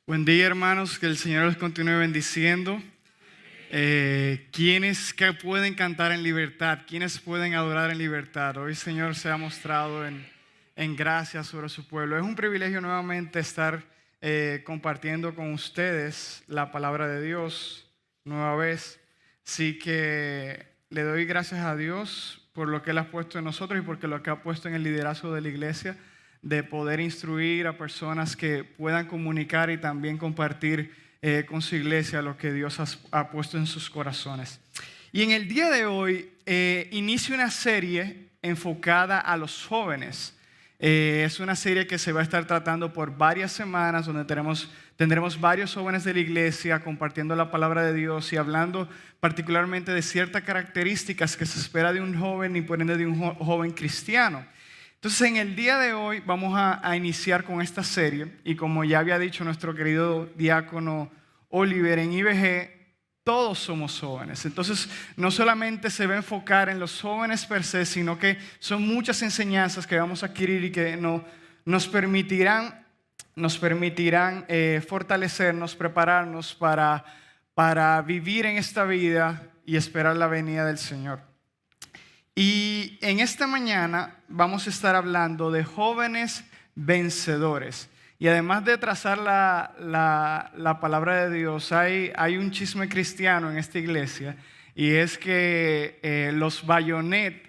Buen día, hermanos, que el Señor los continúe bendiciendo. ¿Quiénes que pueden cantar en libertad? ¿Quiénes pueden adorar en libertad? Hoy el Señor se ha mostrado en gracia sobre su pueblo. Es un privilegio nuevamente estar compartiendo con ustedes la palabra de Dios nueva vez. Así que le doy gracias a Dios por lo que Él ha puesto en nosotros y por lo que ha puesto en el liderazgo de la iglesia, de poder instruir a personas que puedan comunicar y también compartir con su iglesia lo que Dios ha puesto en sus corazones. Y en el día de hoy inicio una serie enfocada a los jóvenes. Es una serie que se va a estar tratando por varias semanas, donde tendremos varios jóvenes de la iglesia compartiendo la palabra de Dios y hablando particularmente de ciertas características que se espera de un joven y por ende de un joven cristiano. Entonces, en el día de hoy vamos a iniciar con esta serie y como ya había dicho nuestro querido diácono Oliver, en IBG todos somos jóvenes. Entonces, no solamente se va a enfocar en los jóvenes per se, sino que son muchas enseñanzas que vamos a adquirir y que nos permitirán fortalecernos, prepararnos para vivir en esta vida y esperar la venida del Señor. Y en esta mañana vamos a estar hablando de jóvenes vencedores. Y además de trazar la palabra de Dios, hay un chisme cristiano en esta iglesia, y es que los bayonet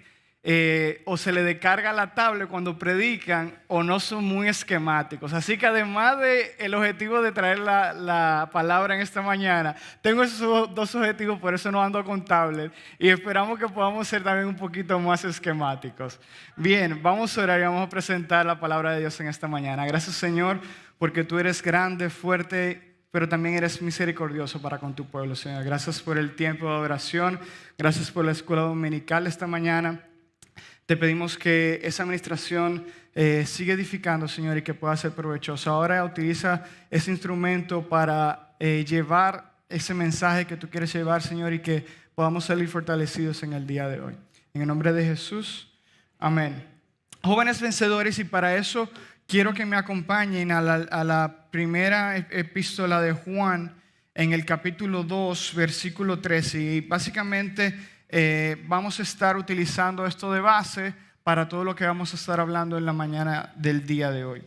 o se le descarga la tablet cuando predican o no son muy esquemáticos. Así que además del objetivo de traer la palabra en esta mañana, tengo esos dos objetivos, por eso no ando con tablet y esperamos que podamos ser también un poquito más esquemáticos. Bien, vamos a orar y vamos a presentar la palabra de Dios en esta mañana. Gracias, Señor, porque tú eres grande, fuerte, pero también eres misericordioso para con tu pueblo, Señor. Gracias por el tiempo de adoración, gracias por la escuela dominical esta mañana. Te pedimos que esa administración siga edificando, Señor, y que pueda ser provechosa. Ahora utiliza ese instrumento para llevar ese mensaje que tú quieres llevar, Señor, y que podamos salir fortalecidos en el día de hoy. En el nombre de Jesús, amén. Jóvenes vencedores, y para eso quiero que me acompañen a la primera epístola de Juan, en el capítulo 2, versículo 13, y básicamente vamos a estar utilizando esto de base para todo lo que vamos a estar hablando en la mañana del día de hoy.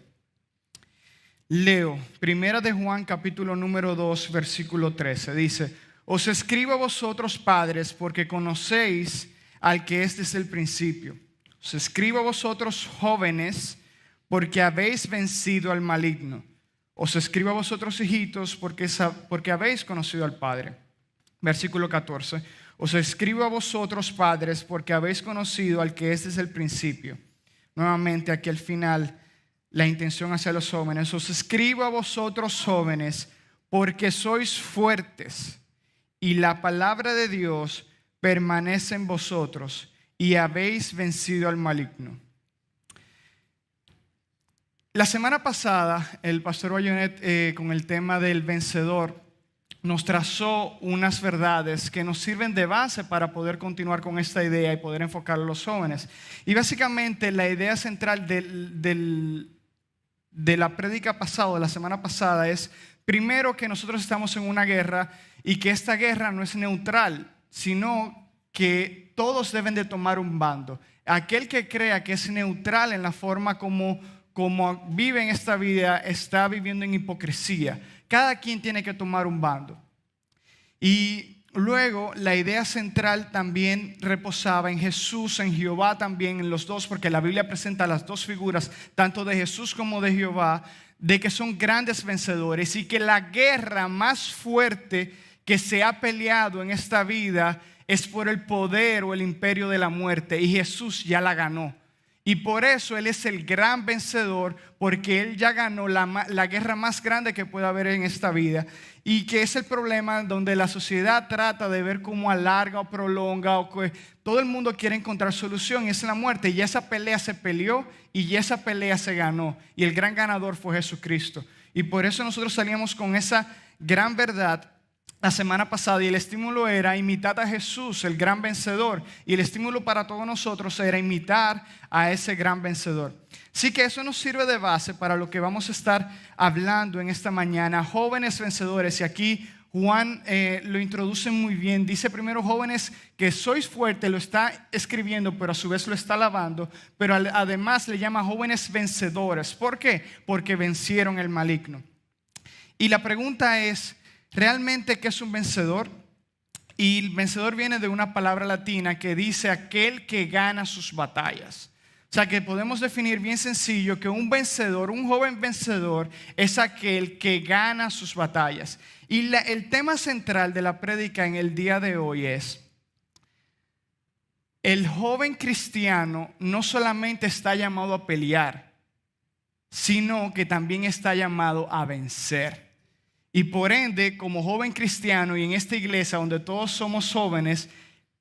Leo, primera de Juan, capítulo número 2, versículo 13. Dice: os escribo a vosotros, padres, porque conocéis al que es desde el principio. Os escribo a vosotros, jóvenes, porque habéis vencido al maligno. Os escribo a vosotros, hijitos, porque habéis conocido al Padre. Versículo 14. Os escribo a vosotros, padres, porque habéis conocido al que es desde el principio. Nuevamente, aquí al final, la intención hacia los jóvenes. Os escribo a vosotros, jóvenes, porque sois fuertes y la palabra de Dios permanece en vosotros y habéis vencido al maligno. La semana pasada, el pastor Bayonet, con el tema del vencedor, nos trazó unas verdades que nos sirven de base para poder continuar con esta idea y poder enfocar a los jóvenes. Y básicamente la idea central de la prédica pasada, de la semana pasada, es primero que nosotros estamos en una guerra y que esta guerra no es neutral, sino que todos deben de tomar un bando. Aquel que crea que es neutral en la forma como vive en esta vida está viviendo en hipocresía. Cada quien tiene que tomar un bando. Y luego la idea central también reposaba en Jesús, en Jehová también, en los dos, porque la Biblia presenta las dos figuras, tanto de Jesús como de Jehová, de que son grandes vencedores y que la guerra más fuerte que se ha peleado en esta vida es por el poder o el imperio de la muerte, y Jesús ya la ganó. Y por eso Él es el gran vencedor, porque Él ya ganó la guerra más grande que puede haber en esta vida. Y que es el problema donde la sociedad trata de ver cómo alarga o prolonga, o que todo el mundo quiere encontrar solución, y es la muerte. Y esa pelea se peleó y esa pelea se ganó. Y el gran ganador fue Jesucristo. Y por eso nosotros salíamos con esa gran verdad la semana pasada, y el estímulo era imitar a Jesús, el gran vencedor, y el estímulo para todos nosotros era imitar a ese gran vencedor. Así que eso nos sirve de base para lo que vamos a estar hablando en esta mañana, jóvenes vencedores. Y aquí Juan lo introduce muy bien. Dice primero, jóvenes, que sois fuertes, lo está escribiendo, pero a su vez lo está alabando, pero además le llama jóvenes vencedores. ¿Por qué? Porque vencieron el maligno. Y la pregunta es, ¿realmente qué es un vencedor? Y el vencedor viene de una palabra latina que dice aquel que gana sus batallas. O sea que podemos definir bien sencillo que un vencedor, un joven vencedor, es aquel que gana sus batallas. Y el tema central de la prédica en el día de hoy es: el joven cristiano no solamente está llamado a pelear, sino que también está llamado a vencer. Y por ende, como joven cristiano y en esta iglesia donde todos somos jóvenes,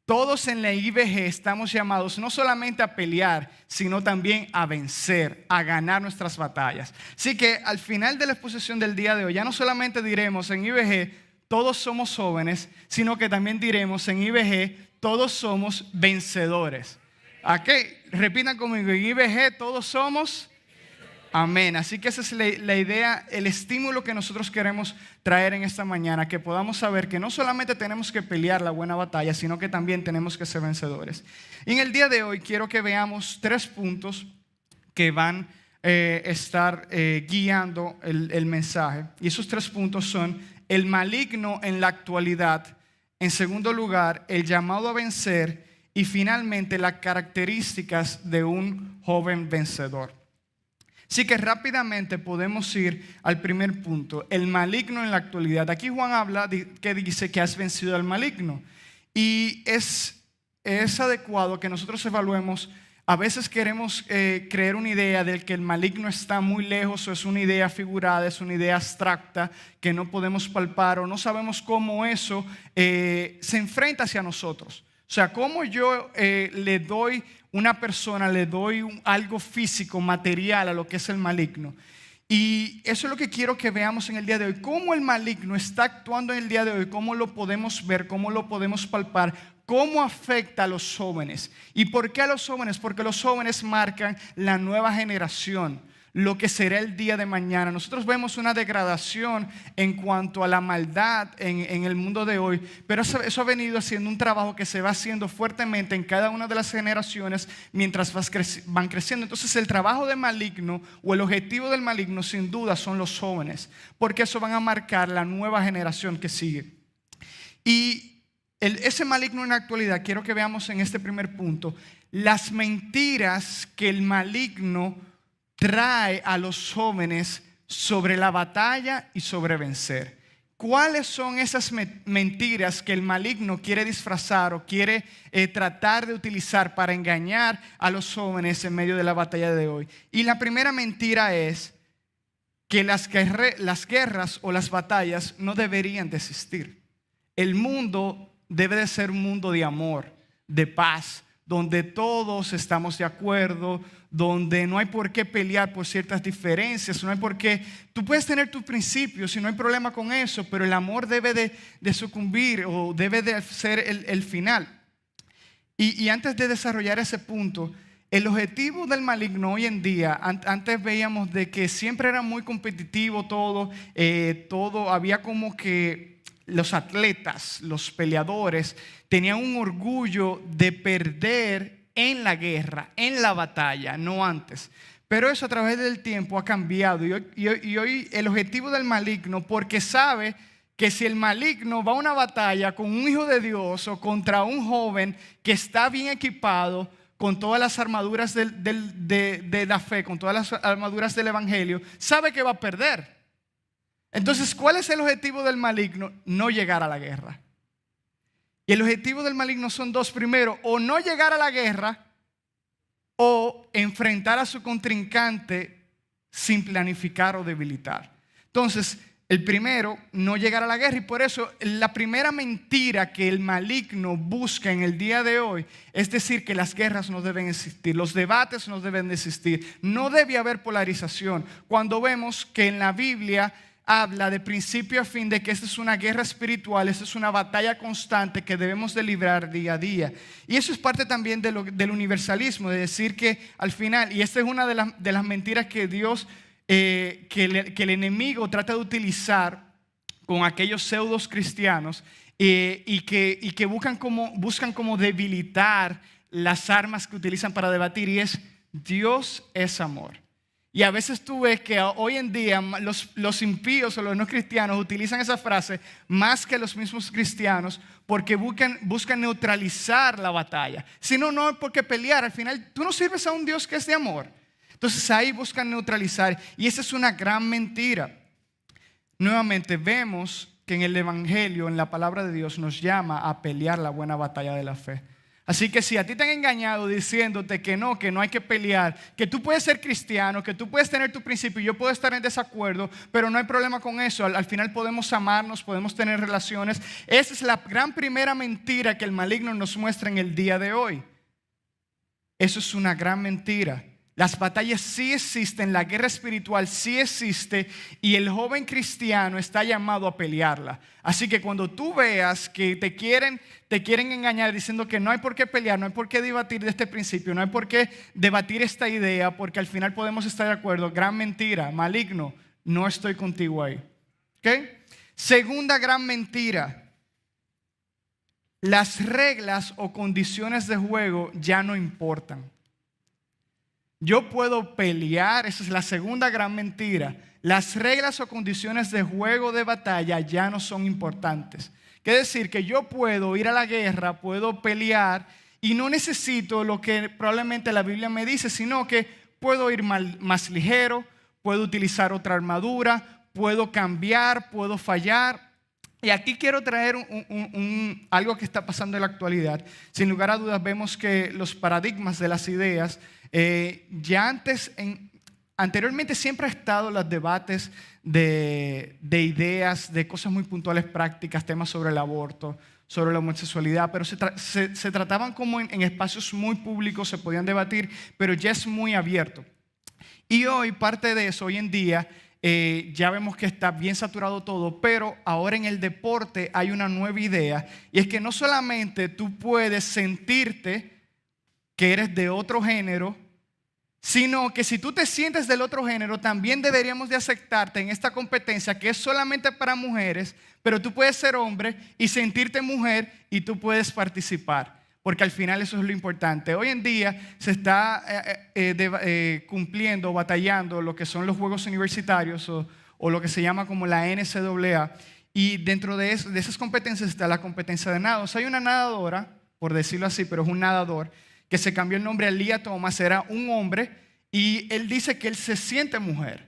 todos en la IBG estamos llamados no solamente a pelear, sino también a vencer, a ganar nuestras batallas. Así que al final de la exposición del día de hoy, ya no solamente diremos en IBG todos somos jóvenes, sino que también diremos en IBG todos somos vencedores. ¿Ok? Repitan conmigo, en IBG todos somos. Amén. Así que esa es la idea, el estímulo que nosotros queremos traer en esta mañana, que podamos saber que no solamente tenemos que pelear la buena batalla, sino que también tenemos que ser vencedores. Y en el día de hoy quiero que veamos 3 puntos que van a estar guiando el mensaje. Y esos 3 puntos son el maligno en la actualidad, en segundo lugar, el llamado a vencer y finalmente las características de un joven vencedor. Así que rápidamente podemos ir al primer punto, el maligno en la actualidad. Aquí Juan habla que dice que has vencido al maligno. Y es adecuado que nosotros evaluemos. A veces queremos creer una idea de que el maligno está muy lejos, o es una idea figurada, es una idea abstracta que no podemos palpar, o no sabemos cómo eso se enfrenta hacia nosotros. O sea, cómo yo le doy una persona, le doy algo físico, material a lo que es el maligno. Y eso es lo que quiero que veamos en el día de hoy. Cómo el maligno está actuando en el día de hoy, cómo lo podemos ver, cómo lo podemos palpar, cómo afecta a los jóvenes. ¿Y por qué a los jóvenes? Porque los jóvenes marcan la nueva generación, lo que será el día de mañana. Nosotros vemos una degradación en cuanto a la maldad en el mundo de hoy, pero eso ha venido haciendo un trabajo que se va haciendo fuertemente en cada una de las generaciones mientras van creciendo. Entonces el trabajo del maligno o el objetivo del maligno sin duda son los jóvenes, porque eso van a marcar la nueva generación que sigue. Y ese maligno en la actualidad, quiero que veamos en este primer punto las mentiras que el maligno trae a los jóvenes sobre la batalla y sobre vencer. ¿Cuáles son esas mentiras que el maligno quiere disfrazar o quiere tratar de utilizar para engañar a los jóvenes en medio de la batalla de hoy? Y la primera mentira es que las guerras o las batallas no deberían de existir. El mundo debe de ser un mundo de amor, de paz, donde todos estamos de acuerdo, donde no hay por qué pelear por ciertas diferencias, no hay por qué. Tú puedes tener tus principios y no hay problema con eso, pero el amor debe de sucumbir o debe de ser el final. Y antes de desarrollar ese punto, el objetivo del maligno hoy en día, antes veíamos de que siempre era muy competitivo todo, había como que los atletas, los peleadores, tenían un orgullo de perder en la guerra, en la batalla, no antes. Pero eso a través del tiempo ha cambiado y hoy el objetivo del maligno, porque sabe que si el maligno va a una batalla con un hijo de Dios o contra un joven que está bien equipado, con todas las armaduras de la fe, con todas las armaduras del evangelio, sabe que va a perder. Entonces, ¿cuál es el objetivo del maligno? No llegar a la guerra. Y el objetivo del maligno son 2. Primero, o no llegar a la guerra o enfrentar a su contrincante sin planificar o debilitar. Entonces, el primero, no llegar a la guerra. Y por eso la primera mentira que el maligno busca en el día de hoy es decir que las guerras no deben existir, los debates no deben de existir, no debe haber polarización. Cuando vemos que en la Biblia habla de principio a fin de que esta es una guerra espiritual, esta es una batalla constante que debemos de librar día a día. Y eso es parte también del universalismo, de decir que al final, y esta es una de las mentiras que Dios, que el enemigo trata de utilizar con aquellos pseudos cristianos y que buscan como debilitar las armas que utilizan para debatir, y es: Dios es amor. Y a veces tú ves que hoy en día los impíos o los no cristianos utilizan esa frase más que los mismos cristianos, porque buscan neutralizar la batalla. Si no, no hay por qué pelear. Al final tú no sirves a un Dios que es de amor. Entonces ahí buscan neutralizar, y esa es una gran mentira. Nuevamente vemos que en el Evangelio, en la palabra de Dios, nos llama a pelear la buena batalla de la fe. Así que si a ti te han engañado diciéndote que no hay que pelear, que tú puedes ser cristiano, que tú puedes tener tu principio, yo puedo estar en desacuerdo, pero no hay problema con eso, al final podemos amarnos, podemos tener relaciones. Esa es la gran primera mentira que el maligno nos muestra en el día de hoy. Eso es una gran mentira. Las batallas sí existen, la guerra espiritual sí existe, y el joven cristiano está llamado a pelearla. Así que cuando tú veas que te quieren engañar diciendo que no hay por qué pelear, no hay por qué debatir de este principio, no hay por qué debatir esta idea, porque al final podemos estar de acuerdo, gran mentira, maligno, no estoy contigo ahí. ¿Okay? Segunda gran mentira: las reglas o condiciones de juego ya no importan. Yo puedo pelear, esa es la segunda gran mentira. Las reglas o condiciones de juego de batalla ya no son importantes. Quiere decir que yo puedo ir a la guerra, puedo pelear y no necesito lo que probablemente la Biblia me dice, sino que puedo ir más ligero, puedo utilizar otra armadura, puedo cambiar, puedo fallar. Y aquí quiero traer algo que está pasando en la actualidad. Sin lugar a dudas vemos que los paradigmas de las ideas, anteriormente siempre ha estado los debates de ideas, de cosas muy puntuales, prácticas, temas sobre el aborto, sobre la homosexualidad, pero se trataban como en espacios muy públicos, se podían debatir, pero ya es muy abierto. Y hoy parte de eso, hoy en día, ya vemos que está bien saturado todo, pero ahora en el deporte hay una nueva idea, y es que no solamente tú puedes sentirte que eres de otro género, sino que si tú te sientes del otro género, también deberíamos de aceptarte en esta competencia que es solamente para mujeres, pero tú puedes ser hombre y sentirte mujer y tú puedes participar, porque al final eso es lo importante. Hoy en día se está cumpliendo, batallando lo que son los Juegos Universitarios o lo que se llama como la NCAA, y dentro de esas competencias está la competencia de nado. O sea, hay una nadadora, por decirlo así, pero es un nadador, que se cambió el nombre a Lia Thomas, era un hombre, y él dice que él se siente mujer.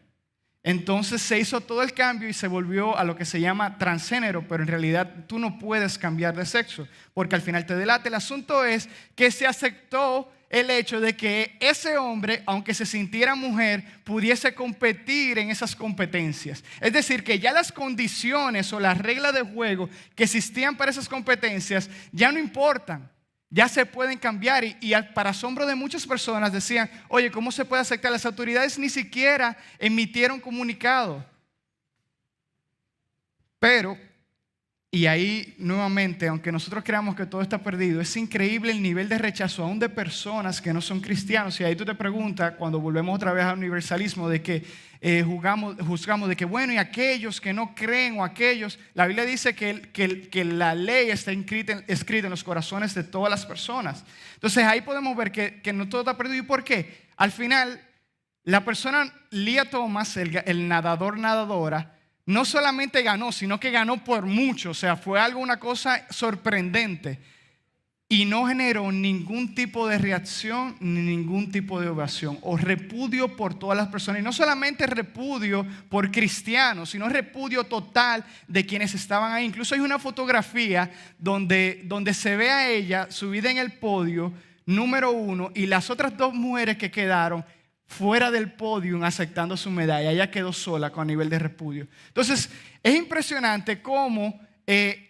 Entonces se hizo todo el cambio y se volvió a lo que se llama transgénero, pero en realidad tú no puedes cambiar de sexo, porque al final te delata. El asunto es que se aceptó el hecho de que ese hombre, aunque se sintiera mujer, pudiese competir en esas competencias. Es decir, que ya las condiciones o las reglas de juego que existían para esas competencias ya no importan. Ya se pueden cambiar, y para asombro de muchas personas decían: oye, ¿cómo se puede aceptar? Las autoridades ni siquiera emitieron comunicado. Pero, y ahí nuevamente, aunque nosotros creamos que todo está perdido, es increíble el nivel de rechazo aún de personas que no son cristianos. Y ahí tú te preguntas, cuando volvemos otra vez al universalismo, de que juzgamos de que bueno, y aquellos que no creen, o aquellos, la Biblia dice que la ley está escrita en los corazones de todas las personas. Entonces ahí podemos ver que no todo está perdido. ¿Y por qué? Al final, la persona Lia Thomas, el nadadora, no solamente ganó, sino que ganó por mucho. O sea, fue una cosa sorprendente. Y no generó ningún tipo de reacción, ni ningún tipo de ovación o repudio por todas las personas. Y no solamente repudio por cristianos, sino repudio total de quienes estaban ahí. Incluso hay una fotografía donde se ve a ella subida en el podio, número 1, y las otras 2 mujeres que quedaron fuera del podio aceptando su medalla. Ella quedó sola con nivel de repudio. Entonces, es impresionante cómo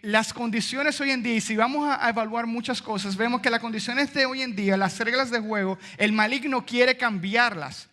las condiciones hoy en día, y si vamos a evaluar muchas cosas, vemos que las condiciones de hoy en día, las reglas de juego, el maligno quiere cambiarlas.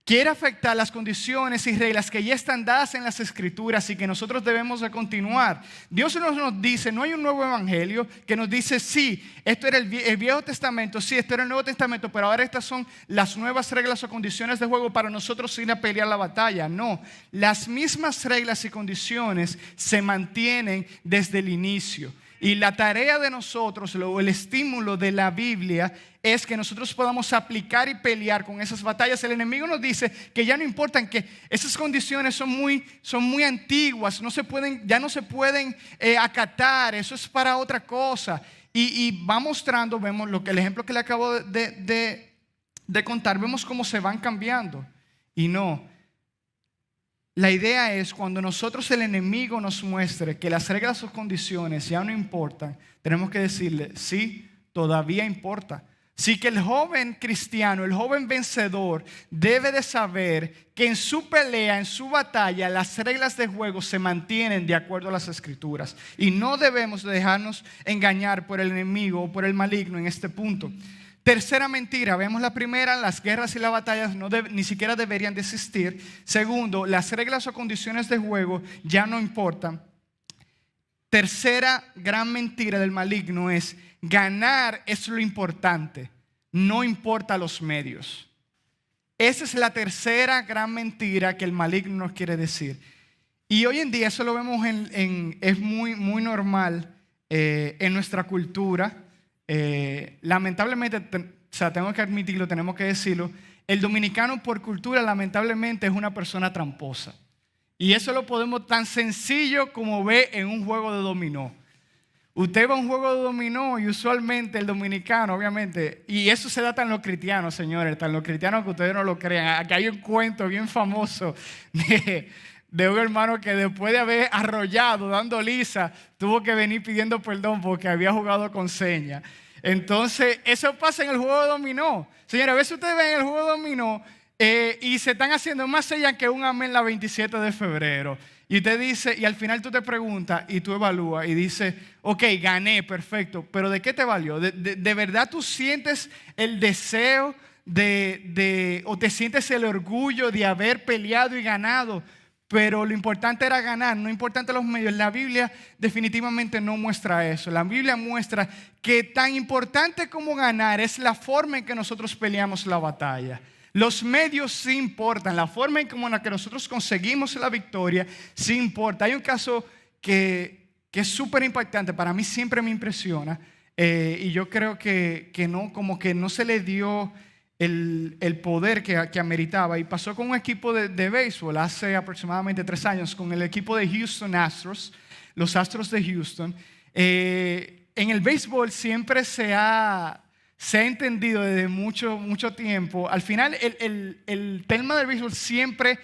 quiere afectar las condiciones y reglas que ya están dadas en las Escrituras y que nosotros debemos de continuar. Dios nos dice, no hay un nuevo evangelio que nos dice, sí, esto era el Viejo Testamento, sí, esto era el Nuevo Testamento, pero ahora estas son las nuevas reglas o condiciones de juego para nosotros ir a pelear la batalla. No, las mismas reglas y condiciones se mantienen desde el inicio. Y la tarea de nosotros, el estímulo de la Biblia es que nosotros podamos aplicar y pelear con esas batallas. El enemigo nos dice que ya no importan, que esas condiciones son muy antiguas, ya no se pueden acatar, eso es para otra cosa. Y va mostrando, vemos el ejemplo que le acabo de contar, vemos cómo se van cambiando. Y no. La idea es cuando nosotros el enemigo nos muestre que las reglas o condiciones ya no importan, tenemos que decirle, sí, todavía importa. Sí, que el joven cristiano, el joven vencedor debe de saber que en su pelea, en su batalla, las reglas de juego se mantienen de acuerdo a las Escrituras. Y no debemos de dejarnos engañar por el enemigo o por el maligno en este punto. Tercera mentira, vemos la primera, las guerras y las batallas ni siquiera deberían de existir. Segundo, las reglas o condiciones de juego ya no importan. Tercera gran mentira del maligno es ganar es lo importante, no importa los medios. Esa es la tercera gran mentira que el maligno nos quiere decir. Y hoy en día eso lo vemos es muy normal en nuestra cultura. Lamentablemente, tengo que admitirlo, tenemos que decirlo, el dominicano por cultura lamentablemente es una persona tramposa. Y eso lo podemos tan sencillo como ve en un juego de dominó. Usted va a un juego de dominó y usualmente el dominicano, obviamente, y eso se da tan los cristianos, señores, tan los cristianos que ustedes no lo crean. Aquí hay un cuento bien famoso de un hermano que después de haber arrollado, dando lisa, tuvo que venir pidiendo perdón porque había jugado con señas. Entonces, eso pasa en el juego de dominó. Señores, a veces ustedes ven el juego de dominó y se están haciendo más señas que un amén la 27 de febrero. Y usted dice, y al final tú te preguntas y tú evalúas y dices, ok, gané, perfecto, pero ¿de qué te valió? ¿De verdad tú sientes el deseo o te sientes el orgullo de haber peleado y ganado? Pero lo importante era ganar, no importante los medios. La Biblia definitivamente no muestra eso. La Biblia muestra que tan importante como ganar es la forma en que nosotros peleamos la batalla. Los medios sí importan, la forma en la que nosotros conseguimos la victoria sí importa. Hay un caso que es súper impactante, para mí siempre me impresiona, y yo creo que no, como que no se le dio el poder que ameritaba, y pasó con un equipo de béisbol hace aproximadamente 3 años, con el equipo de Houston Astros, los Astros de Houston. En el béisbol siempre se ha entendido desde mucho tiempo. Al final el tema del béisbol siempre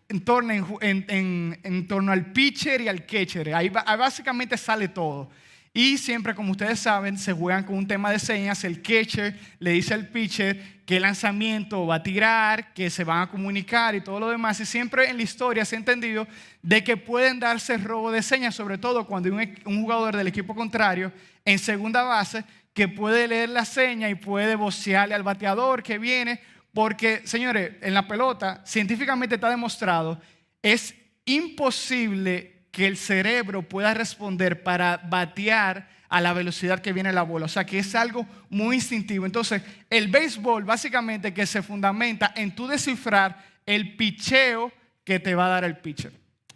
en torno al pitcher y al catcher. Ahí básicamente sale todo. Y siempre, como ustedes saben, se juegan con un tema de señas. El catcher le dice al pitcher qué lanzamiento va a tirar, que se van a comunicar y todo lo demás. Y siempre en la historia se ha entendido de que pueden darse robo de señas, sobre todo cuando hay un jugador del equipo contrario en segunda base que puede leer la seña y puede vocearle al bateador que viene. Porque, señores, en la pelota, científicamente está demostrado, es imposible que el cerebro pueda responder para batear a la velocidad que viene la bola. O sea, que es algo muy instintivo. Entonces, el béisbol básicamente que se fundamenta en tú descifrar el picheo que te va a dar el pitcher.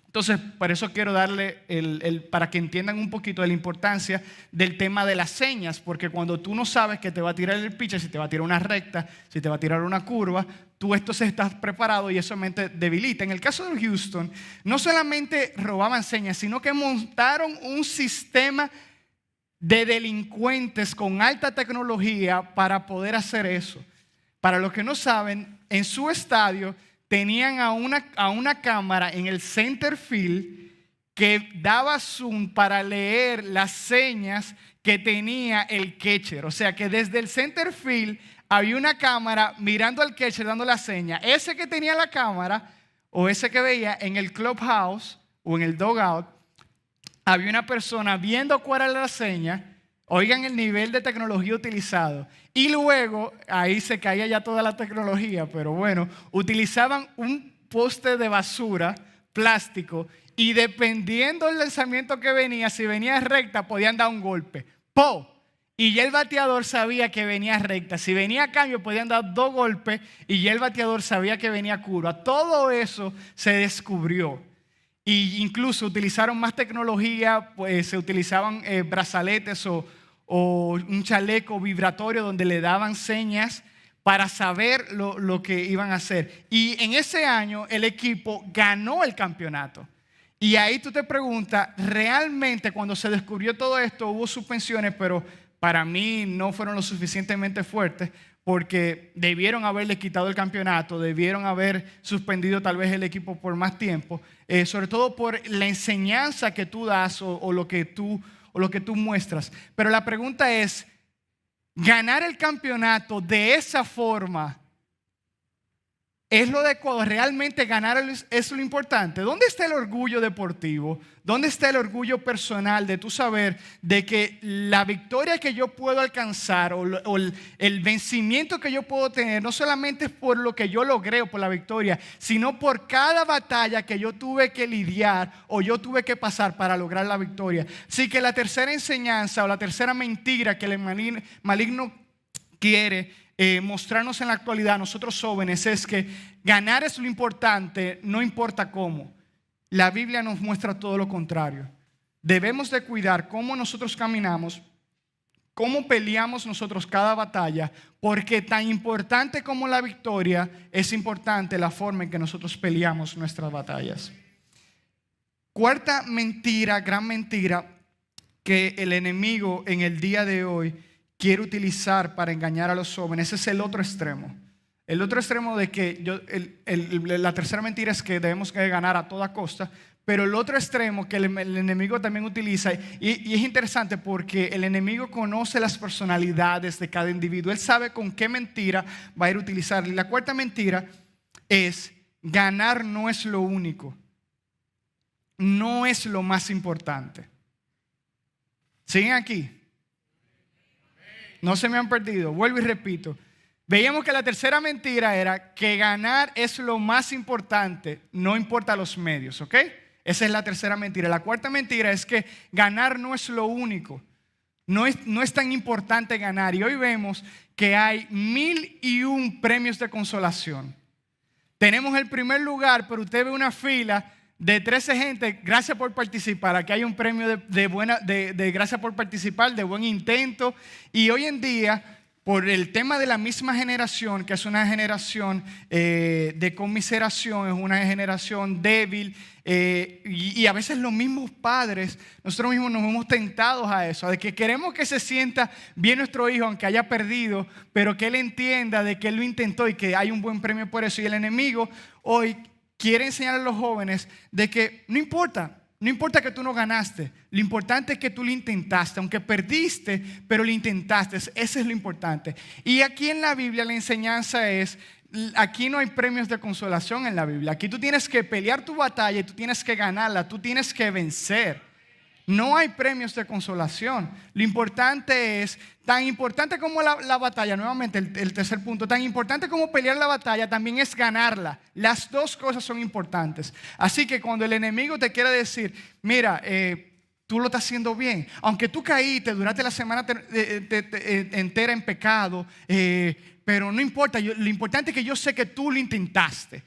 Entonces, por eso quiero darle para que entiendan un poquito de la importancia del tema de las señas, porque cuando tú no sabes que te va a tirar el pitcher, si te va a tirar una recta, si te va a tirar una curva, tú estás preparado y eso te debilita. En el caso de Houston, no solamente robaban señas, sino que montaron un sistema de delincuentes con alta tecnología para poder hacer eso. Para los que no saben, en su estadio tenían a una cámara en el center field que daba zoom para leer las señas que tenía el catcher. O sea que desde el center field había una cámara mirando al catcher dando la seña. Ese que tenía la cámara o ese que veía en el clubhouse o en el dugout, había una persona viendo cuál era la seña, Oigan el nivel de tecnología utilizado. Y luego, ahí se caía ya toda la tecnología, pero bueno, utilizaban un poste de basura, plástico, y dependiendo del lanzamiento que venía, si venía recta, podían dar un golpe. ¡Po! Y ya el bateador sabía que venía recta. Si venía a cambio, podían dar 2 golpes y ya el bateador sabía que venía curva. Todo eso se descubrió. Y incluso utilizaron más tecnología, pues se utilizaban brazaletes o un chaleco vibratorio donde le daban señas para saber lo que iban a hacer. Y en ese año el equipo ganó el campeonato. Y ahí tú te preguntas, realmente cuando se descubrió todo esto hubo suspensiones, pero para mí no fueron lo suficientemente fuertes porque debieron haberle quitado el campeonato, debieron haber suspendido tal vez el equipo por más tiempo, sobre todo por la enseñanza que tú das o lo que tú muestras. Pero la pregunta es, ganar el campeonato de esa forma, ¿es lo adecuado? ¿Realmente ganar es lo importante? ¿Dónde está el orgullo deportivo? ¿Dónde está el orgullo personal de tú saber de que la victoria que yo puedo alcanzar o el vencimiento que yo puedo tener no solamente es por lo que yo logré o por la victoria, sino por cada batalla que yo tuve que lidiar o yo tuve que pasar para lograr la victoria? Así que la tercera enseñanza o la tercera mentira que el maligno quiere mostrarnos en la actualidad, nosotros jóvenes, es que ganar es lo importante, no importa cómo. La Biblia nos muestra todo lo contrario. Debemos de cuidar cómo nosotros caminamos, cómo peleamos nosotros cada batalla, porque tan importante como la victoria, es importante la forma en que nosotros peleamos nuestras batallas. Cuarta mentira, gran mentira, que el enemigo en el día de hoy quiere utilizar para engañar a los jóvenes, es el otro extremo. El otro extremo de que la tercera mentira es que debemos ganar a toda costa, pero el otro extremo que el enemigo también utiliza, y es interesante porque el enemigo conoce las personalidades de cada individuo, él sabe con qué mentira va a ir a utilizar. Y la cuarta mentira es: ganar no es lo único, no es lo más importante. ¿Siguen aquí? No se me han perdido. Vuelvo y repito. Veíamos que la tercera mentira era que ganar es lo más importante, no importa los medios, ¿ok? Esa es la tercera mentira. La cuarta mentira es que ganar no es lo único. No es tan importante ganar. Y hoy vemos que hay 1001 premios de consolación. Tenemos el primer lugar, pero usted ve una fila de 13 gente. Gracias por participar. Aquí hay un premio de gracias por participar, de buen intento. Y hoy en día, por el tema de la misma generación, que es una generación de conmiseración, es una generación débil, y a veces los mismos padres, nosotros mismos nos hemos tentado a eso, de que queremos que se sienta bien nuestro hijo, aunque haya perdido, pero que él entienda de que él lo intentó y que hay un buen premio por eso. Y el enemigo hoy quiere enseñar a los jóvenes de que no importa que tú no ganaste, lo importante es que tú lo intentaste, aunque perdiste, pero lo intentaste, ese es lo importante. Y aquí en la Biblia la enseñanza es, aquí no hay premios de consolación en la Biblia, aquí tú tienes que pelear tu batalla y tú tienes que ganarla, tú tienes que vencer. No hay premios de consolación. Lo importante es, tan importante como la batalla, nuevamente el tercer punto, tan importante como pelear la batalla también es ganarla. Las dos cosas son importantes. Así que cuando el enemigo te quiera decir, mira, tú lo estás haciendo bien, aunque tú caíste durante la semana entera en pecado, pero no importa, lo importante es que yo sé que tú lo intentaste.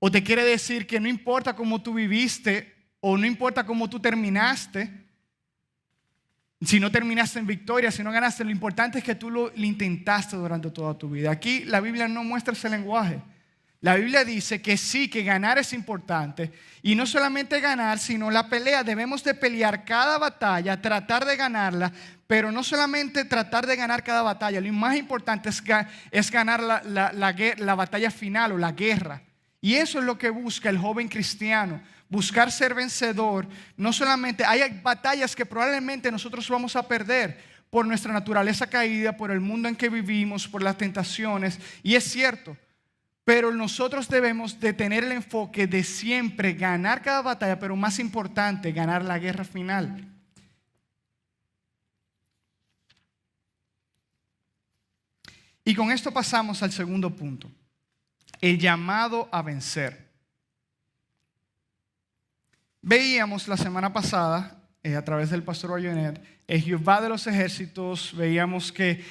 O te quiere decir que no importa cómo tú viviste o no importa cómo tú terminaste, si no terminaste en victoria, si no ganaste, lo importante es que tú lo intentaste durante toda tu vida. Aquí la Biblia no muestra ese lenguaje. La Biblia dice que sí, que ganar es importante. Y no solamente ganar, sino la pelea. Debemos de pelear cada batalla, tratar de ganarla, pero no solamente tratar de ganar cada batalla. Lo más importante es ganar la batalla final o la guerra. Y eso es lo que busca el joven cristiano, buscar ser vencedor. No solamente, hay batallas que probablemente nosotros vamos a perder por nuestra naturaleza caída, por el mundo en que vivimos, por las tentaciones, y es cierto, pero nosotros debemos de tener el enfoque de siempre ganar cada batalla, pero más importante, ganar la guerra final. Y con esto pasamos al segundo punto, el llamado a vencer. Veíamos la semana pasada, a través del pastor Bayonet, Jehová de los ejércitos, veíamos que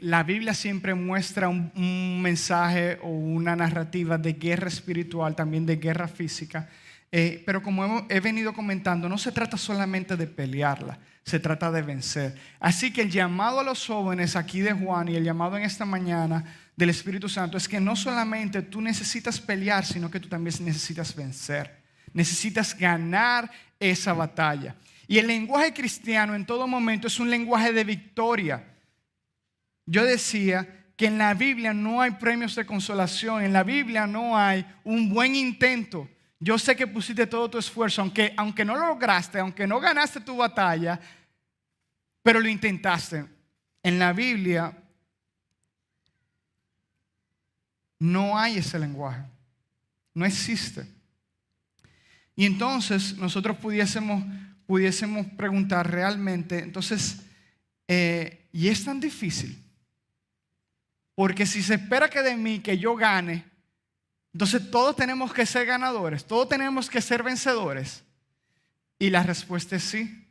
la Biblia siempre muestra un mensaje o una narrativa de guerra espiritual, también de guerra física. Pero como he venido comentando, no se trata solamente de pelearla, se trata de vencer. Así que el llamado a los jóvenes aquí de Juan y el llamado en esta mañana del Espíritu Santo es que no solamente tú necesitas pelear, sino que tú también necesitas vencer. Necesitas ganar esa batalla. Y el lenguaje cristiano en todo momento es un lenguaje de victoria. Yo decía que en la Biblia no hay premios de consolación, en la Biblia no hay un buen intento. Yo sé que pusiste todo tu esfuerzo, aunque no lo lograste, aunque no ganaste tu batalla, pero lo intentaste. En la Biblia no hay ese lenguaje, no existe. Y entonces nosotros pudiésemos preguntar realmente, entonces, ¿y es tan difícil? Porque si se espera que de mí, que yo gane, entonces todos tenemos que ser ganadores, todos tenemos que ser vencedores. Y la respuesta es sí.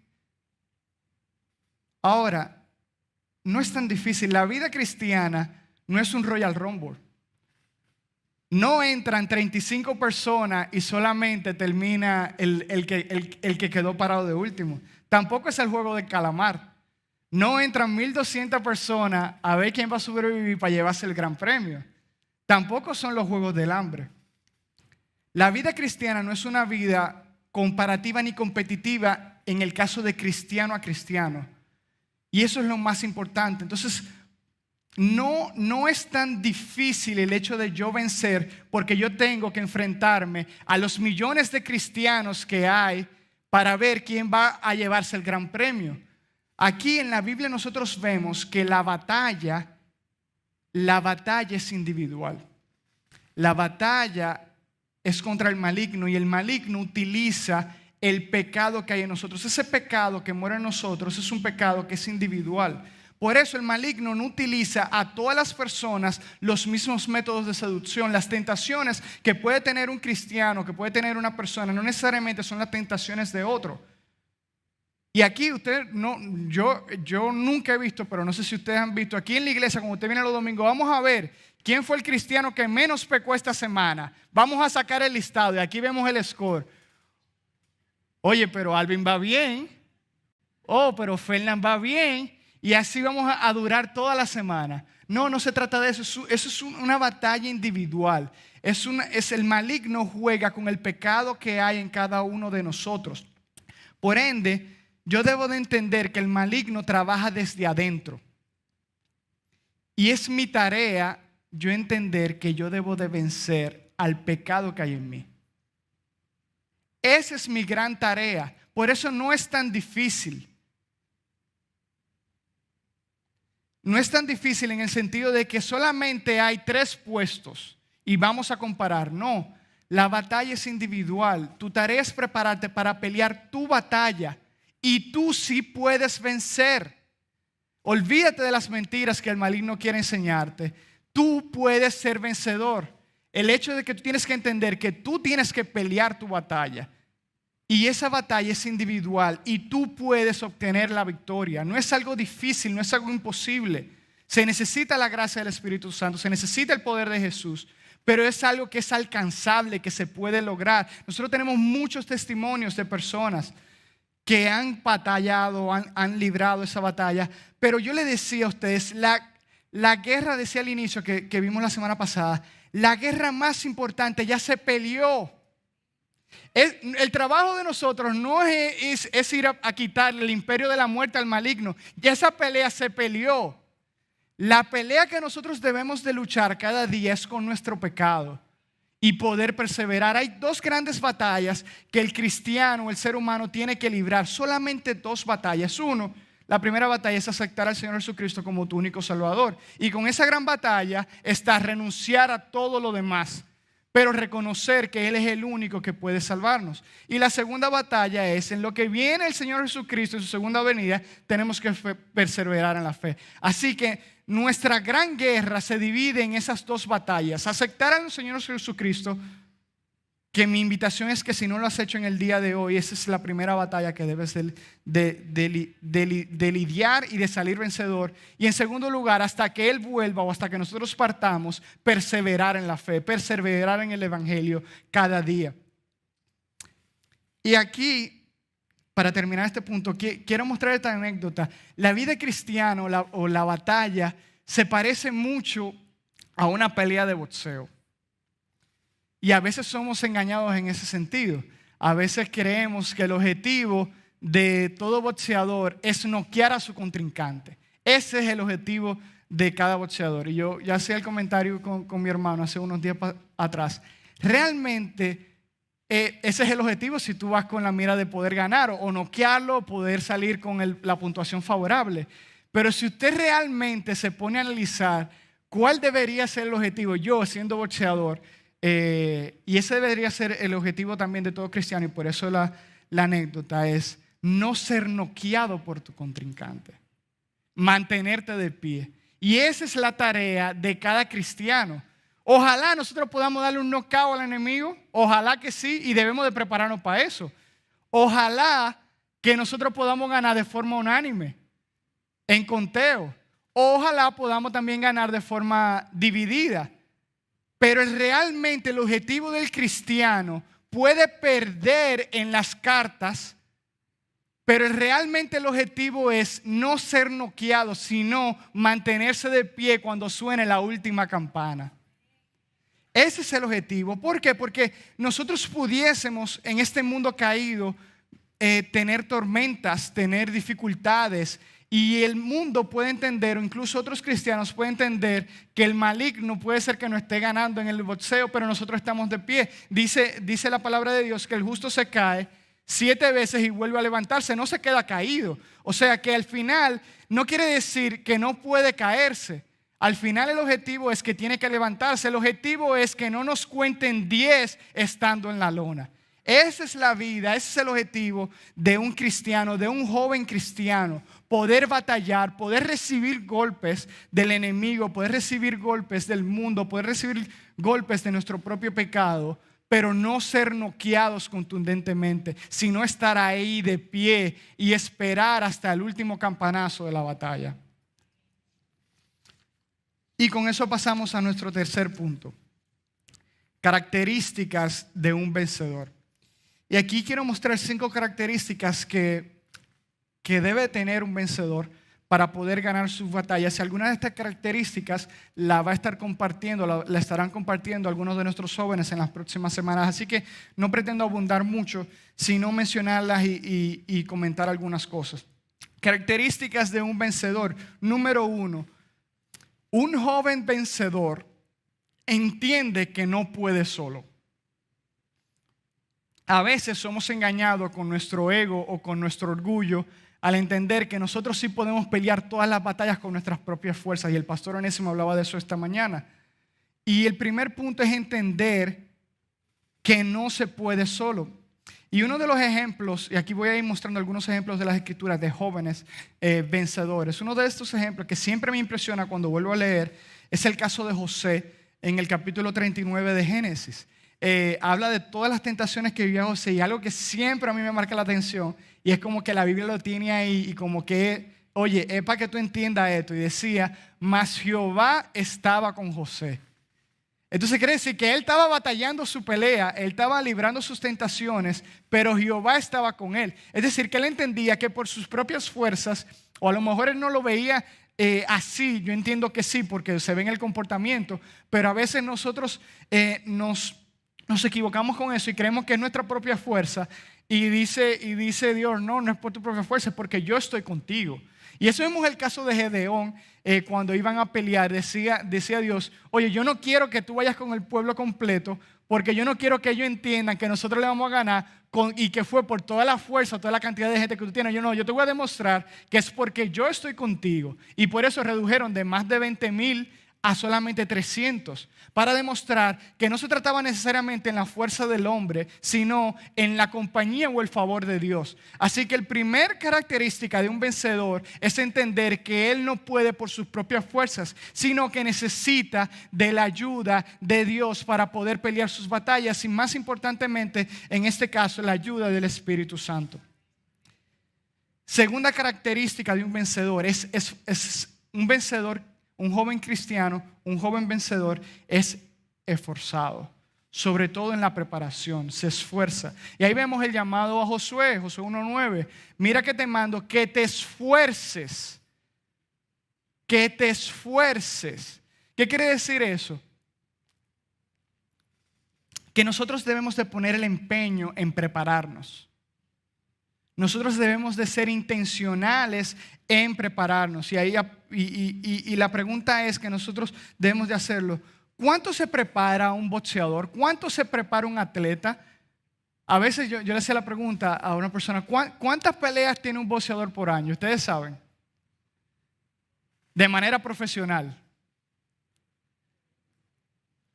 Ahora, no es tan difícil. La vida cristiana no es un Royal Rumble. No entran 35 personas y solamente termina el que quedó parado de último. Tampoco es el juego de calamar. No entran 1,200 personas a ver quién va a sobrevivir para llevarse el gran premio. Tampoco son los juegos del hambre. La vida cristiana no es una vida comparativa ni competitiva en el caso de cristiano a cristiano. Y eso es lo más importante. Entonces, no es tan difícil el hecho de yo vencer, porque yo tengo que enfrentarme a los millones de cristianos que hay para ver quién va a llevarse el gran premio. Aquí en la Biblia nosotros vemos que la batalla es individual. La batalla es contra el maligno y el maligno utiliza el pecado que hay en nosotros. Ese pecado que muere en nosotros es un pecado que es individual. Por eso el maligno no utiliza a todas las personas los mismos métodos de seducción. Las tentaciones que puede tener un cristiano, que puede tener una persona, no necesariamente son las tentaciones de otro. Y aquí yo nunca he visto, pero no sé si ustedes han visto, aquí en la iglesia, cuando usted viene los domingos, vamos a ver quién fue el cristiano que menos pecó esta semana. Vamos a sacar el listado y aquí vemos el score. Oye, pero Alvin va bien. Oh, pero Fernán va bien. Y así vamos a durar toda la semana. No se trata de eso. Eso es una batalla individual. Es el maligno juega con el pecado que hay en cada uno de nosotros. Por ende, yo debo de entender que el maligno trabaja desde adentro. Y es mi tarea yo entender que yo debo de vencer al pecado que hay en mí. Esa es mi gran tarea. Por eso no es tan difícil. No es tan difícil en el sentido de que solamente hay 3 puestos y vamos a comparar. No, la batalla es individual. Tu tarea es prepararte para pelear tu batalla y tú sí puedes vencer. Olvídate de las mentiras que el maligno quiere enseñarte. Tú puedes ser vencedor. El hecho de que tú tienes que entender que tú tienes que pelear tu batalla. Y esa batalla es individual y tú puedes obtener la victoria. No es algo difícil, no es algo imposible. Se necesita la gracia del Espíritu Santo, se necesita el poder de Jesús, pero es algo que es alcanzable, que se puede lograr. Nosotros tenemos muchos testimonios de personas que han batallado, han librado esa batalla. Pero yo le decía a ustedes, la guerra, decía al inicio que vimos la semana pasada, la guerra más importante ya se peleó. El trabajo de nosotros no es ir a quitarle el imperio de la muerte al maligno. Ya esa pelea se peleó. La pelea que nosotros debemos de luchar cada día es con nuestro pecado y poder perseverar. Hay 2 grandes batallas que el cristiano, el ser humano, tiene que librar. Solamente 2 batallas. La primera batalla es aceptar al Señor Jesucristo como tu único Salvador. Y con esa gran batalla está renunciar a todo lo demás, pero reconocer que Él es el único que puede salvarnos. Y la segunda batalla es en lo que viene el Señor Jesucristo en su segunda venida, tenemos que perseverar en la fe. Así que nuestra gran guerra se divide en esas dos batallas. Aceptar al Señor Jesucristo, que mi invitación es que si no lo has hecho en el día de hoy, esa es la primera batalla que debes de lidiar y de salir vencedor. Y en segundo lugar, hasta que Él vuelva o hasta que nosotros partamos, perseverar en la fe, perseverar en el Evangelio cada día. Y aquí, para terminar este punto, quiero mostrar esta anécdota. La vida cristiana o la batalla se parece mucho a una pelea de boxeo. Y a veces somos engañados en ese sentido. A veces creemos que el objetivo de todo boxeador es noquear a su contrincante. Ese es el objetivo de cada boxeador. Y yo ya hacía el comentario con mi hermano hace unos días atrás. Realmente ese es el objetivo si tú vas con la mira de poder ganar o noquearlo, poder salir con la puntuación favorable. Pero si usted realmente se pone a analizar cuál debería ser el objetivo, yo siendo boxeador, y ese debería ser el objetivo también de todo cristiano, y por eso la anécdota es no ser noqueado por tu contrincante, mantenerte de pie. Y esa es la tarea de cada cristiano. Ojalá nosotros podamos darle un knockout al enemigo, ojalá que sí, y debemos de prepararnos para eso. Ojalá que nosotros podamos ganar de forma unánime, en conteo. Ojalá podamos también ganar de forma dividida. Pero realmente el objetivo del cristiano puede perder en las cartas, pero realmente el objetivo es no ser noqueado, sino mantenerse de pie cuando suene la última campana. Ese es el objetivo. ¿Por qué? Porque nosotros pudiésemos en este mundo caído tener tormentas, tener dificultades. Y el mundo puede entender, o incluso otros cristianos pueden entender, que el maligno puede ser que no esté ganando en el boxeo, pero nosotros estamos de pie. Dice la palabra de Dios que el justo se cae 7 veces y vuelve a levantarse, no se queda caído. O sea que al final no quiere decir que no puede caerse. Al final el objetivo es que tiene que levantarse. El objetivo es que no nos cuenten 10 estando en la lona. Esa es la vida, ese es el objetivo de un cristiano, de un joven cristiano. Poder batallar, poder recibir golpes del enemigo, poder recibir golpes del mundo, poder recibir golpes de nuestro propio pecado, pero no ser noqueados contundentemente, sino estar ahí de pie y esperar hasta el último campanazo de la batalla. Y con eso pasamos a nuestro tercer punto. Características de un vencedor. Y aquí quiero mostrar 5 características que debe tener un vencedor para poder ganar sus batallas. Y algunas de estas características la estarán compartiendo algunos de nuestros jóvenes en las próximas semanas. Así que no pretendo abundar mucho, sino mencionarlas y comentar algunas cosas. Características de un vencedor. Número 1, un joven vencedor entiende que no puede solo. A veces somos engañados con nuestro ego o con nuestro orgullo al entender que nosotros sí podemos pelear todas las batallas con nuestras propias fuerzas. Y el pastor Onésimo hablaba de eso esta mañana. Y el primer punto es entender que no se puede solo. Y uno de los ejemplos, y aquí voy a ir mostrando algunos ejemplos de las escrituras de jóvenes vencedores. Uno de estos ejemplos que siempre me impresiona cuando vuelvo a leer es el caso de José en el capítulo 39 de Génesis. Habla de todas las tentaciones que vivía José, y algo que siempre a mí me marca la atención, y es como que la Biblia lo tiene ahí y como que, oye, es para que tú entiendas esto. Y decía, mas Jehová estaba con José. Entonces quiere decir que él estaba batallando su pelea, él estaba librando sus tentaciones, pero Jehová estaba con él. Es decir, que él entendía que por sus propias fuerzas, o a lo mejor él no lo veía así, yo entiendo que sí, porque se ve en el comportamiento, pero a veces nosotros nos equivocamos con eso y creemos que es nuestra propia fuerza, y dice Dios, no es por tu propia fuerza, es porque yo estoy contigo. Y eso vemos el caso de Gedeón, cuando iban a pelear, decía Dios, oye, yo no quiero que tú vayas con el pueblo completo, porque yo no quiero que ellos entiendan que nosotros le vamos a ganar y que fue por toda la fuerza, toda la cantidad de gente que tú tienes. Yo te voy a demostrar que es porque yo estoy contigo. Y por eso redujeron de más de 20,000 a solamente 300, para demostrar que no se trataba necesariamente en la fuerza del hombre, sino en la compañía o el favor de Dios. Así que la primera característica de un vencedor es entender que él no puede por sus propias fuerzas, sino que necesita de la ayuda de Dios para poder pelear sus batallas y, más importantemente, en este caso, la ayuda del Espíritu Santo. Segunda característica de un vencedor es un vencedor, un joven cristiano, un joven vencedor es esforzado, sobre todo en la preparación, se esfuerza. Y ahí vemos el llamado a Josué, Josué 1:9. Mira que te mando que te esfuerces, que te esfuerces. ¿Qué quiere decir eso? Que nosotros debemos de poner el empeño en prepararnos. Nosotros debemos de ser intencionales en prepararnos. Y la pregunta es que nosotros debemos de hacerlo. ¿Cuánto se prepara un boxeador? ¿Cuánto se prepara un atleta? A veces yo le hacía la pregunta a una persona, ¿cuántas peleas tiene un boxeador por año? Ustedes saben. De manera profesional.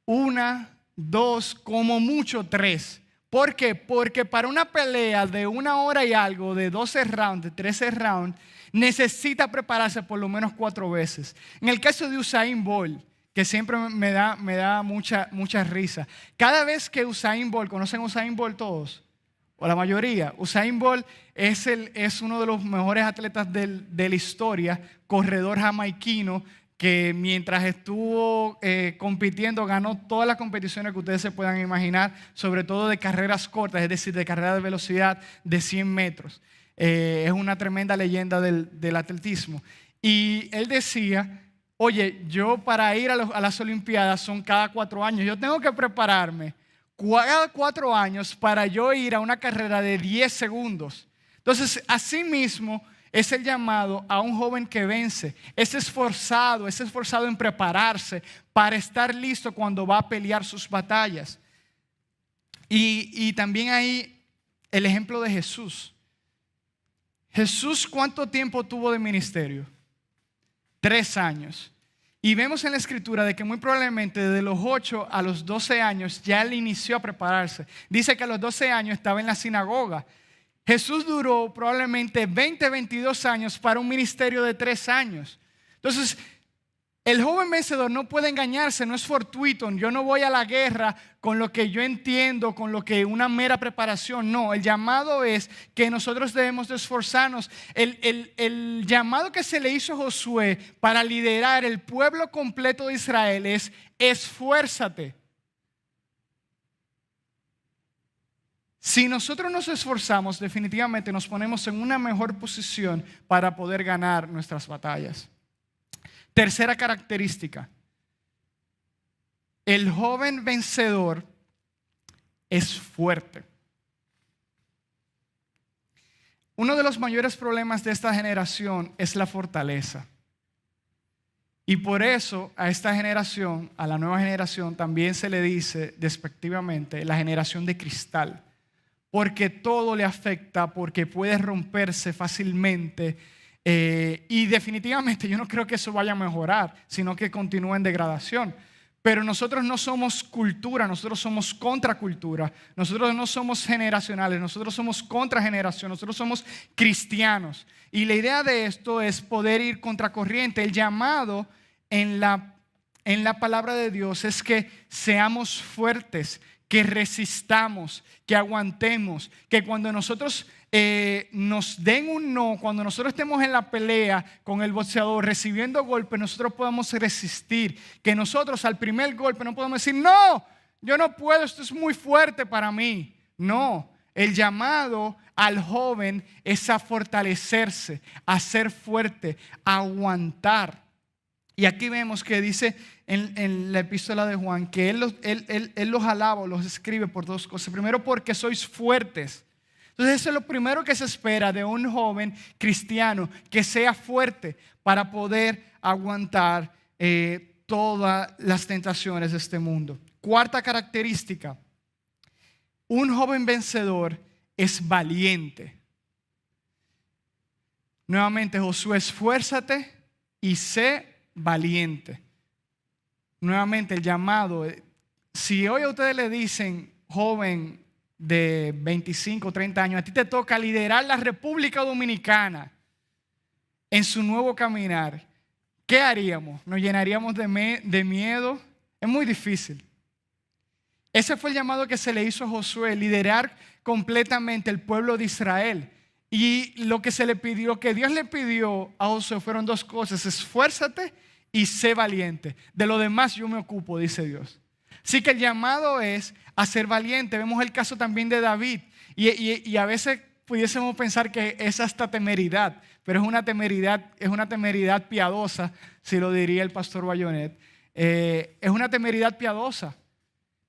1, 2, como mucho 3. ¿Por qué? Porque para una pelea de 1 hora y algo, de 12 rounds, de 13 rounds, necesita prepararse por lo menos 4 veces. En el caso de Usain Bolt, que siempre me da mucha risa. Cada vez que Usain Bolt, ¿conocen a Usain Bolt todos? O la mayoría. Usain Bolt es uno de los mejores atletas de la historia, corredor jamaiquino, que mientras estuvo compitiendo ganó todas las competiciones que ustedes se puedan imaginar, sobre todo de carreras cortas, es decir, de carreras de velocidad de 100 metros. Es una tremenda leyenda del atletismo. Y él decía, oye, yo para ir a las Olimpiadas son cada 4 años, yo tengo que prepararme cada 4 años para yo ir a una carrera de 10 segundos. Entonces, así mismo es el llamado a un joven que vence. Es esforzado en prepararse para estar listo cuando va a pelear sus batallas. Y también hay el ejemplo de Jesús. Jesús, ¿cuánto tiempo tuvo de ministerio? 3 años. Y vemos en la Escritura de que muy probablemente de los 8 a los 12 años ya él inició a prepararse. Dice que a los 12 años estaba en la sinagoga. Jesús duró probablemente 22 años para un ministerio de 3 años. Entonces, el joven vencedor no puede engañarse, no es fortuito. Yo no voy a la guerra con lo que yo entiendo, con lo que una mera preparación. No, el llamado es que nosotros debemos de esforzarnos. El llamado que se le hizo a Josué para liderar el pueblo completo de Israel es: esfuérzate. Si nosotros nos esforzamos, definitivamente nos ponemos en una mejor posición para poder ganar nuestras batallas. Tercera característica. El joven vencedor es fuerte. Uno de los mayores problemas de esta generación es la fortaleza. Y por eso a esta generación, a la nueva generación, también se le dice despectivamente la generación de cristal. Porque todo le afecta, porque puede romperse fácilmente. Y definitivamente yo no creo que eso vaya a mejorar, sino que continúe en degradación. Pero nosotros no somos cultura, nosotros somos contracultura. Nosotros no somos generacionales, nosotros somos contrageneración, nosotros somos cristianos. Y la idea de esto es poder ir contracorriente. El llamado en la palabra de Dios es que seamos fuertes, que resistamos, que aguantemos, que cuando nosotros nos den un no, cuando nosotros estemos en la pelea con el boxeador recibiendo golpes, nosotros podamos resistir, que nosotros al primer golpe no podamos decir, no, yo no puedo, esto es muy fuerte para mí. No, el llamado al joven es a fortalecerse, a ser fuerte, a aguantar. Y aquí vemos que dice en la epístola de Juan que él los alaba, los escribe por 2 cosas. Primero, porque sois fuertes. Entonces eso es lo primero que se espera de un joven cristiano, que sea fuerte para poder aguantar todas las tentaciones de este mundo. Cuarta característica, un joven vencedor es valiente. Nuevamente, Josué, esfuérzate y sé valiente. nuevamente el llamado. Si hoy a ustedes le dicen, joven de 25, 30 años, a ti te toca liderar la República Dominicana en su nuevo caminar, ¿qué haríamos? ¿Nos llenaríamos de miedo? Es muy difícil. Ese fue el llamado que se le hizo a Josué, liderar completamente el pueblo de Israel. Y lo que Dios le pidió a Josué fueron dos cosas: esfuérzate y sé valiente. De lo demás yo me ocupo, dice Dios. Así que el llamado es a ser valiente. Vemos el caso también de David. Y a veces pudiésemos pensar que es hasta temeridad, pero es una temeridad piadosa, si lo diría el pastor Bayonet. Es una temeridad piadosa.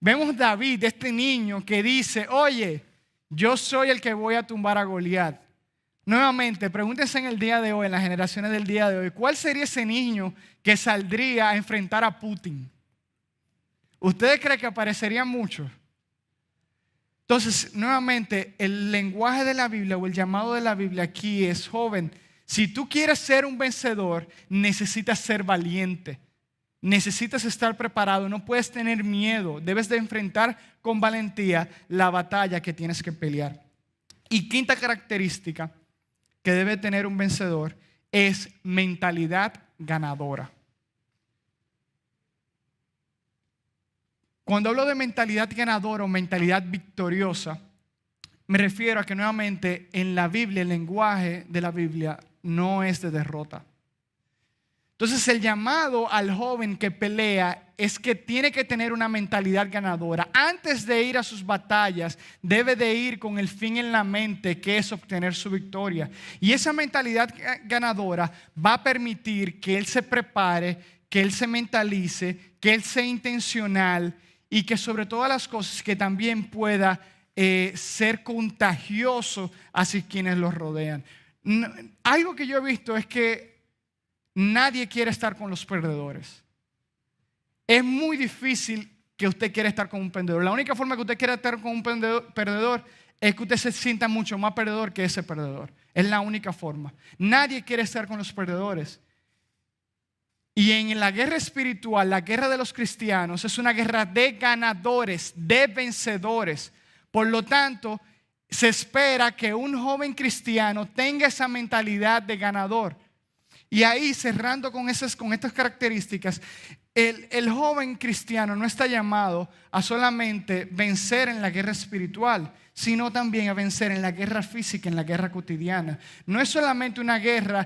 Vemos David, este niño que dice, oye, yo soy el que voy a tumbar a Goliat. Nuevamente, pregúntense en el día de hoy, en las generaciones del día de hoy, ¿cuál sería ese niño que saldría a enfrentar a Putin? ¿Ustedes creen que aparecerían muchos? Entonces, nuevamente, el lenguaje de la Biblia o el llamado de la Biblia aquí es, joven, si tú quieres ser un vencedor, necesitas ser valiente. Necesitas estar preparado, no puedes tener miedo, debes de enfrentar con valentía la batalla que tienes que pelear. Y quinta característica que debe tener un vencedor es mentalidad ganadora. Cuando hablo de mentalidad ganadora o mentalidad victoriosa, me refiero a que nuevamente en la Biblia, el lenguaje de la Biblia no es de derrota. Entonces el llamado al joven que pelea es que tiene que tener una mentalidad ganadora. Antes de ir a sus batallas, debe de ir con el fin en la mente, que es obtener su victoria. Y esa mentalidad ganadora va a permitir que él se prepare, que él se mentalice, que él sea intencional y que sobre todas las cosas que también pueda ser contagioso hacia quienes los rodean. Algo que yo he visto es que nadie quiere estar con los perdedores. Es muy difícil que usted quiera estar con un perdedor. La única forma que usted quiera estar con un perdedor es que usted se sienta mucho más perdedor que ese perdedor. Es la única forma. Nadie quiere estar con los perdedores. Y en la guerra espiritual, la guerra de los cristianos, es una guerra de ganadores, de vencedores. Por lo tanto, se espera que un joven cristiano tenga esa mentalidad de ganador. Y ahí, cerrando con estas características, el joven cristiano no está llamado a solamente vencer en la guerra espiritual, sino también a vencer en la guerra física, en la guerra cotidiana. No es solamente una guerra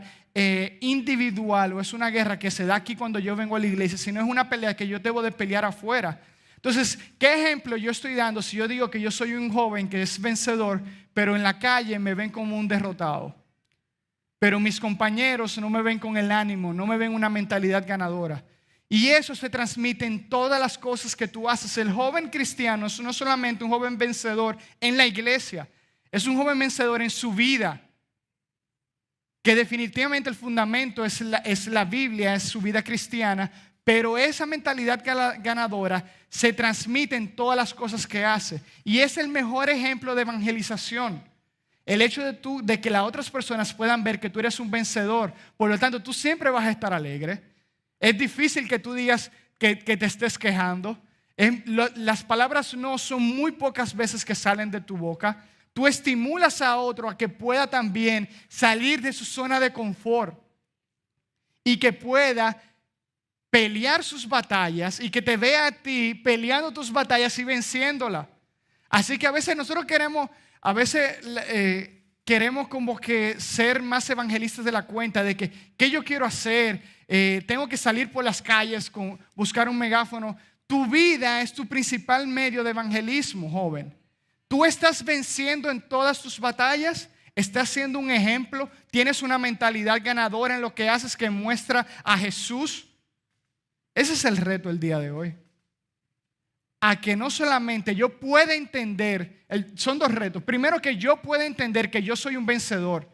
individual o es una guerra que se da aquí cuando yo vengo a la iglesia, sino es una pelea que yo debo de pelear afuera. Entonces, ¿qué ejemplo yo estoy dando si yo digo que yo soy un joven que es vencedor, pero en la calle me ven como un derrotado? Pero mis compañeros no me ven con el ánimo, no me ven una mentalidad ganadora. Y eso se transmite en todas las cosas que tú haces. El joven cristiano es no solamente un joven vencedor en la iglesia, es un joven vencedor en su vida. Que definitivamente el fundamento es la Biblia, es su vida cristiana. Pero esa mentalidad ganadora se transmite en todas las cosas que hace. Y es el mejor ejemplo de evangelización. El hecho de que las otras personas puedan ver que tú eres un vencedor. Por lo tanto, tú siempre vas a estar alegre. Es difícil que tú digas que te estés quejando. Las palabras no son muy pocas veces que salen de tu boca. Tú estimulas a otro a que pueda también salir de su zona de confort. Y que pueda pelear sus batallas y que te vea a ti peleando tus batallas y venciéndolas. Así que a veces nosotros queremos como que ser más evangelistas de la cuenta, de que ¿qué yo quiero hacer? Tengo que salir por las calles, buscar un megáfono. Tu vida es tu principal medio de evangelismo, joven. Tú estás venciendo en todas tus batallas, estás siendo un ejemplo, tienes una mentalidad ganadora en lo que haces que muestra a Jesús. Ese es el reto el día de hoy. A que no solamente yo pueda entender, son dos retos. Primero, que yo pueda entender que yo soy un vencedor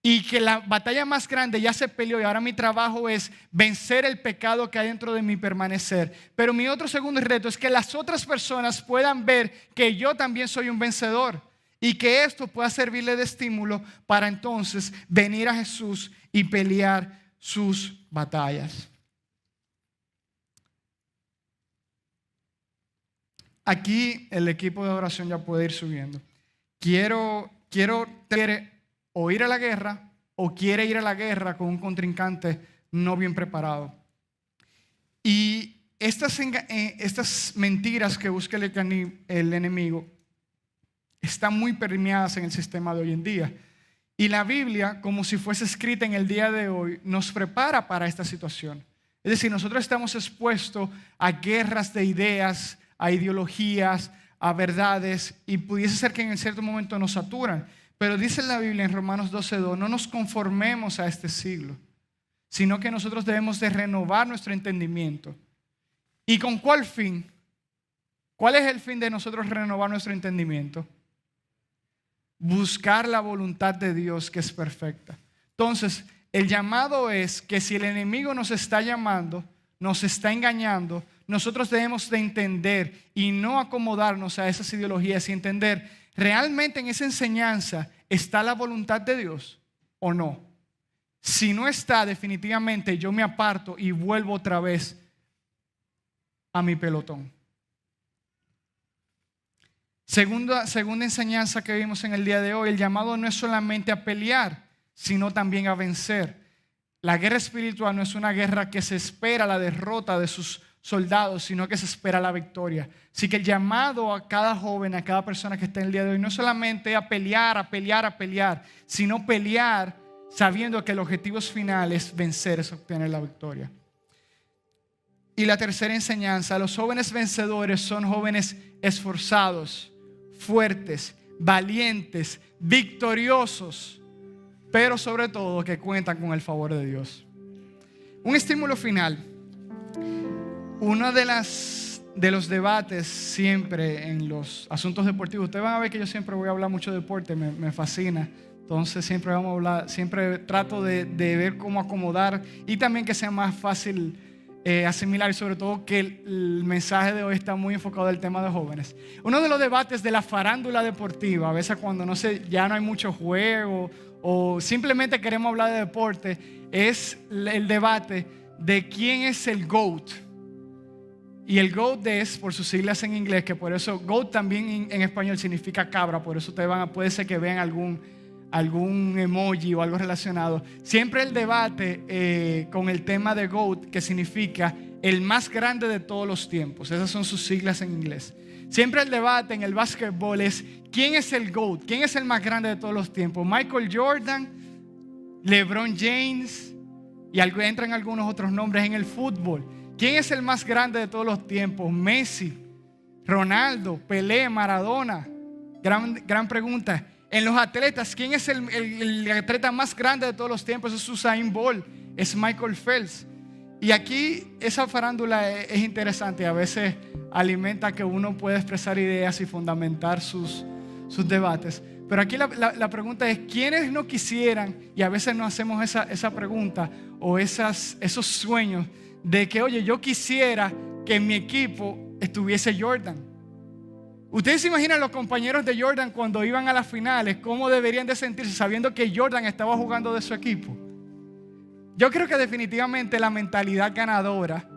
y que la batalla más grande ya se peleó y ahora mi trabajo es vencer el pecado que hay dentro de mí, permanecer. Pero mi otro segundo reto es que las otras personas puedan ver que yo también soy un vencedor y que esto pueda servirle de estímulo para entonces venir a Jesús y pelear sus batallas. aquí el equipo de oración ya puede ir subiendo. Quiere o ir a la guerra o quiere ir a la guerra con un contrincante no bien preparado. Y estas mentiras que busca el enemigo están muy permeadas en el sistema de hoy en día. Y la Biblia, como si fuese escrita en el día de hoy, nos prepara para esta situación. Es decir, nosotros estamos expuestos a guerras de ideas, a ideologías, a verdades, y pudiese ser que en cierto momento nos saturan. Pero dice la Biblia en Romanos 12:2, no nos conformemos a este siglo, sino que nosotros debemos de renovar nuestro entendimiento. ¿Y con cuál fin? ¿Cuál es el fin de nosotros renovar nuestro entendimiento? Buscar la voluntad de Dios, que es perfecta. Entonces, el llamado es que si el enemigo nos está llamando, nos está engañando, nosotros debemos de entender y no acomodarnos a esas ideologías y entender, ¿realmente en esa enseñanza está la voluntad de Dios o no? Si no está, definitivamente yo me aparto y vuelvo otra vez a mi pelotón. Segunda enseñanza que vimos en el día de hoy, el llamado no es solamente a pelear, sino también a vencer. La guerra espiritual no es una guerra que se espera la derrota de sus soldados, sino que se espera la victoria. Así que el llamado a cada joven, a cada persona que está en el día de hoy, no es solamente a pelear, sino pelear sabiendo que el objetivo final es vencer, es obtener la victoria. Y la tercera enseñanza, los jóvenes vencedores son jóvenes esforzados, fuertes, valientes, victoriosos, pero sobre todo que cuentan con el favor de Dios. Un estímulo final. Uno de los debates siempre en los asuntos deportivos, ustedes van a ver que yo siempre voy a hablar mucho de deporte, me fascina. Entonces siempre vamos a hablar, siempre trato de ver cómo acomodar y también que sea más fácil asimilar, y sobre todo que el mensaje de hoy está muy enfocado en el tema de jóvenes. Uno de los debates de la farándula deportiva, a veces cuando ya no hay mucho juego o simplemente queremos hablar de deporte, es el debate de quién es el GOAT. Y el GOAT es por sus siglas en inglés, que por eso GOAT también en español significa cabra, por eso ustedes puede ser que vean algún emoji o algo relacionado. Siempre el debate con el tema de GOAT, que significa el más grande de todos los tiempos. Esas son sus siglas en inglés. Siempre el debate en el básquetbol es ¿quién es el GOAT? ¿Quién es el más grande de todos los tiempos? Michael Jordan, LeBron James, y entran algunos otros nombres en el fútbol. ¿Quién es el más grande de todos los tiempos? Messi, Ronaldo, Pelé, Maradona. Gran pregunta. En los atletas, ¿quién es el atleta más grande de todos los tiempos? Es Usain Bolt, es Michael Phelps. Y aquí esa farándula es interesante. A veces alimenta que uno pueda expresar ideas y fundamentar sus debates. Pero aquí la pregunta es, ¿quiénes no quisieran? Y a veces no hacemos esa pregunta o esos sueños de que, oye, yo quisiera que en mi equipo estuviese Jordan. Ustedes se imaginan los compañeros de Jordan cuando iban a las finales, cómo deberían de sentirse sabiendo que Jordan estaba jugando de su equipo. Yo creo que definitivamente la mentalidad ganadora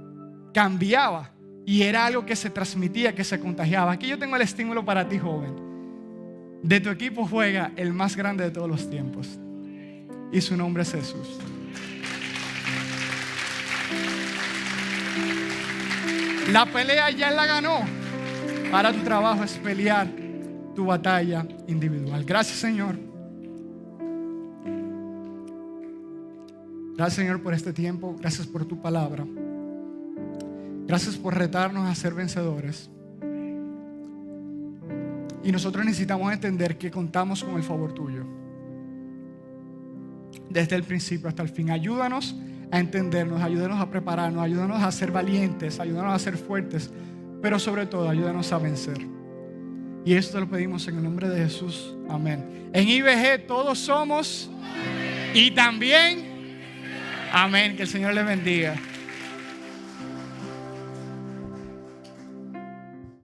cambiaba y era algo que se transmitía, que se contagiaba. Aquí yo tengo el estímulo para ti, joven. De tu equipo juega el más grande de todos los tiempos y su nombre es Jesús. La pelea ya la ganó. Ahora tu trabajo es pelear tu batalla individual. Gracias, Señor. Gracias, Señor, por este tiempo. Gracias por tu palabra. Gracias por retarnos a ser vencedores. Y nosotros necesitamos entender que contamos con el favor tuyo. Desde el principio hasta el fin. Ayúdanos a entendernos, ayúdanos a prepararnos, ayúdanos a ser valientes, ayúdanos a ser fuertes. Pero sobre todo, ayúdanos a vencer. Y esto te lo pedimos en el nombre de Jesús. Amén. En IBG todos somos y también. Amén. Que el Señor les bendiga.